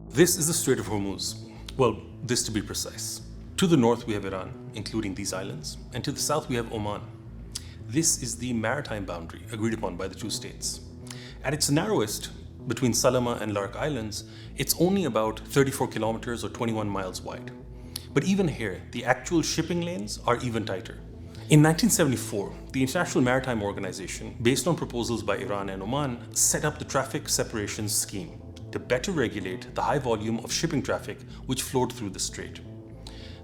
This is the Strait of Hormuz. Well, this to be precise. To the north we have Iran, including these islands, and to the south we have Oman. This is the maritime boundary agreed upon by the two states. At its narrowest, between Salama and Lark Islands, it's only about 34 kilometers or 21 miles wide. But even here, the actual shipping lanes are even tighter. In 1974, the International Maritime Organization, based on proposals by Iran and Oman, set up the Traffic Separation Scheme to better regulate the high volume of shipping traffic which flowed through the strait.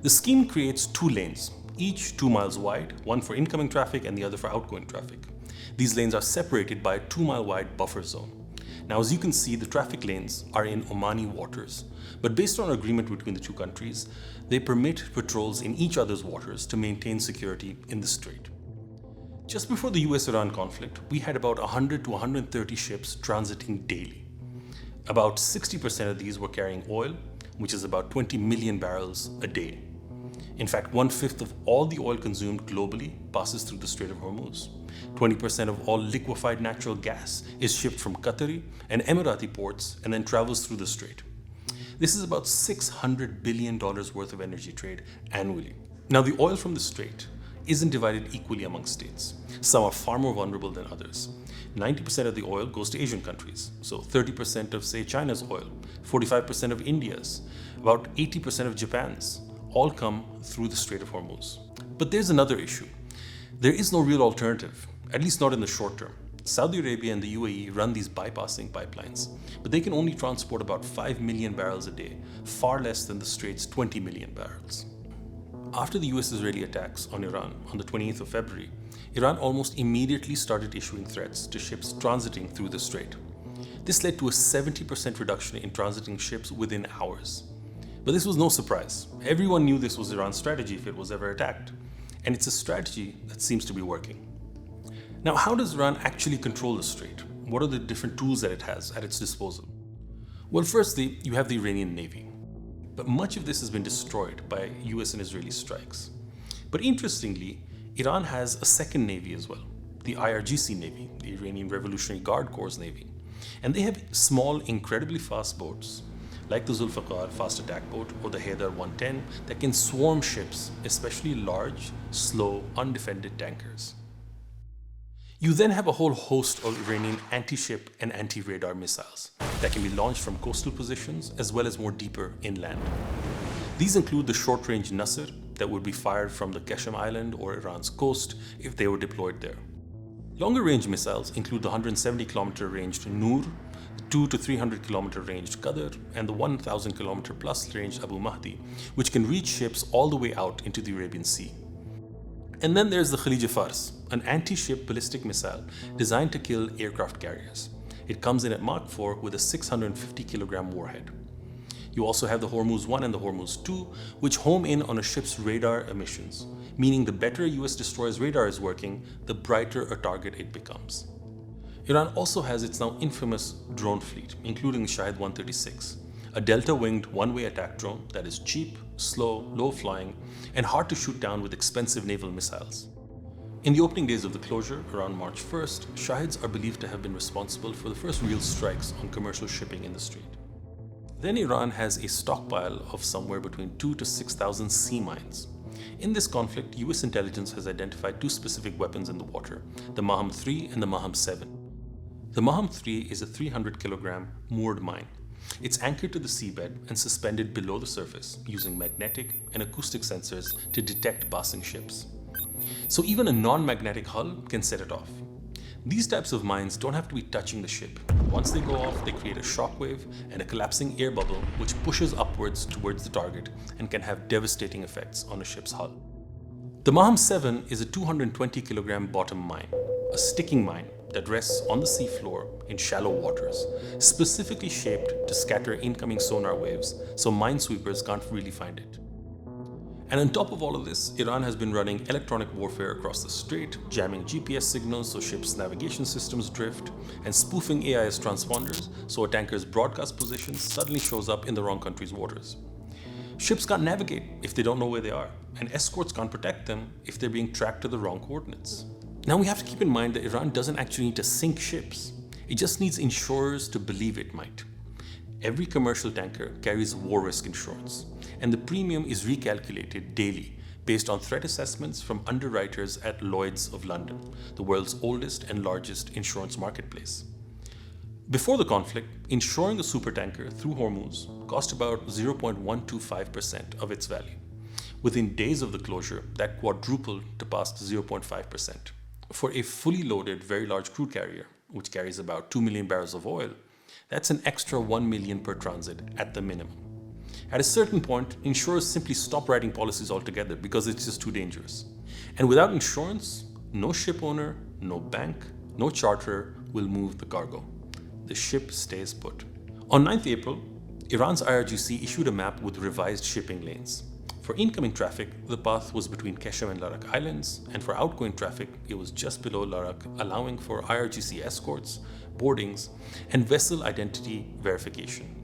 The scheme creates two lanes, each 2 miles wide, one for incoming traffic and the other for outgoing traffic. These lanes are separated by a 2-mile wide buffer zone. Now, as you can see, the traffic lanes are in Omani waters, but based on an agreement between the two countries, they permit patrols in each other's waters to maintain security in the strait. Just before the US-Iran conflict, we had about 100 to 130 ships transiting daily. About 60% of these were carrying oil, which is about 20 million barrels a day. In fact, 1/5 of all the oil consumed globally passes through the Strait of Hormuz. 20% of all liquefied natural gas is shipped from Qatari and Emirati ports and then travels through the strait. This is about $600 billion worth of energy trade annually. Now, the oil from the strait isn't divided equally among states. Some are far more vulnerable than others. 90% of the oil goes to Asian countries, so 30% of, say, China's oil, 45% of India's, about 80% of Japan's, all come through the Strait of Hormuz. But there's another issue. There is no real alternative, at least not in the short term. Saudi Arabia and the UAE run these bypassing pipelines, but they can only transport about 5 million barrels a day, far less than the Strait's 20 million barrels. After the US-Israeli attacks on Iran on the 28th of February, Iran almost immediately started issuing threats to ships transiting through the strait. This led to a 70% reduction in transiting ships within hours. But this was no surprise. Everyone knew this was Iran's strategy if it was ever attacked. And it's a strategy that seems to be working. Now, how does Iran actually control the strait? What are the different tools that it has at its disposal? Well, firstly, you have the Iranian Navy. But much of this has been destroyed by US and Israeli strikes. But interestingly, Iran has a second navy as well, the IRGC Navy, the Iranian Revolutionary Guard Corps Navy. And they have small, incredibly fast boats, like the Zulfiqar fast attack boat or the Haidar 110, that can swarm ships, especially large, slow, undefended tankers. You then have a whole host of Iranian anti-ship and anti-radar missiles that can be launched from coastal positions as well as more deeper inland. These include the short-range Nasr that would be fired from the Qashm Island or Iran's coast if they were deployed there. Longer-range missiles include the 170-kilometer ranged Noor, the 200 to 300-kilometer ranged Qadr, and the 1,000-kilometer plus ranged Abu Mahdi, which can reach ships all the way out into the Arabian Sea. And then there's the Khalij Fars, an anti-ship ballistic missile designed to kill aircraft carriers. It comes in at Mach 4 with a 650-kilogram warhead. You also have the Hormuz 1 and the Hormuz 2, which home in on a ship's radar emissions, meaning the better a US destroyer's radar is working, the brighter a target it becomes. Iran also has its now infamous drone fleet, including the Shahed 136, a delta-winged one-way attack drone that is cheap, slow, low-flying, and hard to shoot down with expensive naval missiles. In the opening days of the closure, around March 1st, Shaheds are believed to have been responsible for the first real strikes on commercial shipping in the strait. Then Iran has a stockpile of somewhere between 2,000 to 6,000 sea mines. In this conflict, US intelligence has identified two specific weapons in the water, the Maham 3 and the Maham 7. The Maham 3 is a 300-kilogram moored mine. It's anchored to the seabed and suspended below the surface using magnetic and acoustic sensors to detect passing ships. So even a non-magnetic hull can set it off. These types of mines don't have to be touching the ship. Once they go off, they create a shockwave and a collapsing air bubble which pushes upwards towards the target and can have devastating effects on a ship's hull. The Maham 7 is a 220-kilogram bottom mine, a sticking mine that rests on the seafloor in shallow waters, specifically shaped to scatter incoming sonar waves so minesweepers can't really find it. And on top of all of this, Iran has been running electronic warfare across the strait, jamming GPS signals so ships' navigation systems drift, and spoofing AIS transponders so a tanker's broadcast position suddenly shows up in the wrong country's waters. Ships can't navigate if they don't know where they are, and escorts can't protect them if they're being tracked to the wrong coordinates. Now we have to keep in mind that Iran doesn't actually need to sink ships. It just needs insurers to believe it might. Every commercial tanker carries war risk insurance, and the premium is recalculated daily based on threat assessments from underwriters at Lloyd's of London, the world's oldest and largest insurance marketplace. Before the conflict, insuring a supertanker through Hormuz cost about 0.125% of its value. Within days of the closure, that quadrupled to past 0.5%. For a fully loaded, very large crude carrier, which carries about 2 million barrels of oil, that's an extra 1 million per transit at the minimum. At a certain point, insurers simply stop writing policies altogether because it's just too dangerous. And without insurance, no ship owner, no bank, no charterer will move the cargo. The ship stays put. On 9th April, Iran's IRGC issued a map with revised shipping lanes. For incoming traffic, the path was between Keshem and Larak Islands, and for outgoing traffic, it was just below Larak, allowing for IRGC escorts, boardings, and vessel identity verification.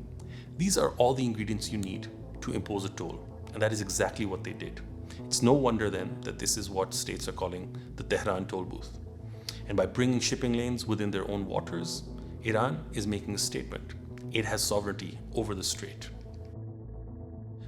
These are all the ingredients you need to impose a toll, and that is exactly what they did. It's no wonder then that this is what states are calling the Tehran toll booth. And by bringing shipping lanes within their own waters, Iran is making a statement. It has sovereignty over the strait.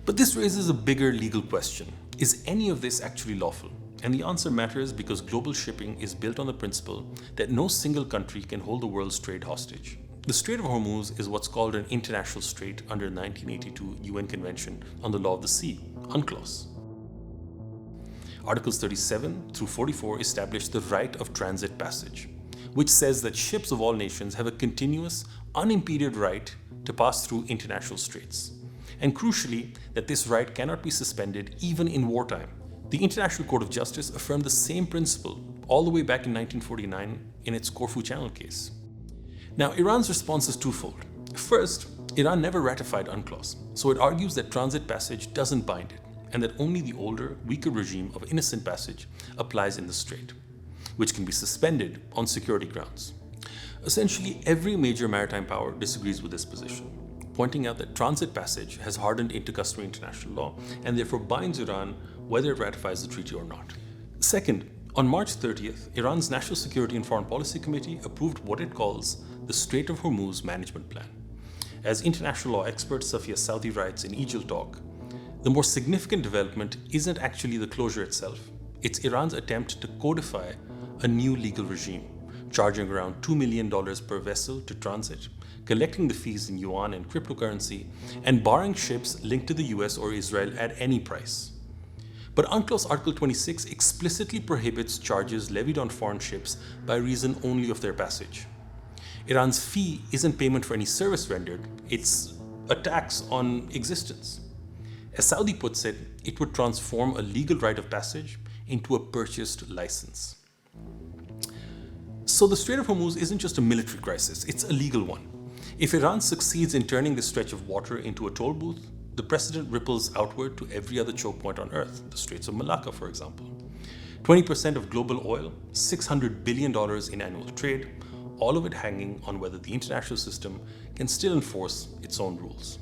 But this raises a bigger legal question. Is any of this actually lawful? And the answer matters because global shipping is built on the principle that no single country can hold the world's trade hostage. The Strait of Hormuz is what's called an international strait under the 1982 UN Convention on the Law of the Sea, UNCLOS. Articles 37 through 44 establish the right of transit passage, which says that ships of all nations have a continuous, unimpeded right to pass through international straits. And crucially, that this right cannot be suspended even in wartime. The International Court of Justice affirmed the same principle all the way back in 1949 in its Corfu Channel case. Now, Iran's response is twofold. First, Iran never ratified UNCLOS, so it argues that transit passage doesn't bind it, and that only the older, weaker regime of innocent passage applies in the strait, which can be suspended on security grounds. Essentially, every major maritime power disagrees with this position, pointing out that transit passage has hardened into customary international law and therefore binds Iran whether it ratifies the treaty or not. Second, on March 30th, Iran's National Security and Foreign Policy Committee approved what it calls the Strait of Hormuz Management Plan. As international law expert Safiya Saudi writes in Ejil Talk, the more significant development isn't actually the closure itself. It's Iran's attempt to codify a new legal regime, charging around $2 million per vessel to transit, collecting the fees in yuan and cryptocurrency, and barring ships linked to the US or Israel at any price. But UNCLOS Article 26 explicitly prohibits charges levied on foreign ships by reason only of their passage. Iran's fee isn't payment for any service rendered, it's a tax on existence. As Saudi puts it, it would transform a legal right of passage into a purchased license. So the Strait of Hormuz isn't just a military crisis, it's a legal one. If Iran succeeds in turning this stretch of water into a toll booth, the precedent ripples outward to every other choke point on Earth, the Straits of Malacca, for example. 20% of global oil, $600 billion in annual trade, all of it hanging on whether the international system can still enforce its own rules.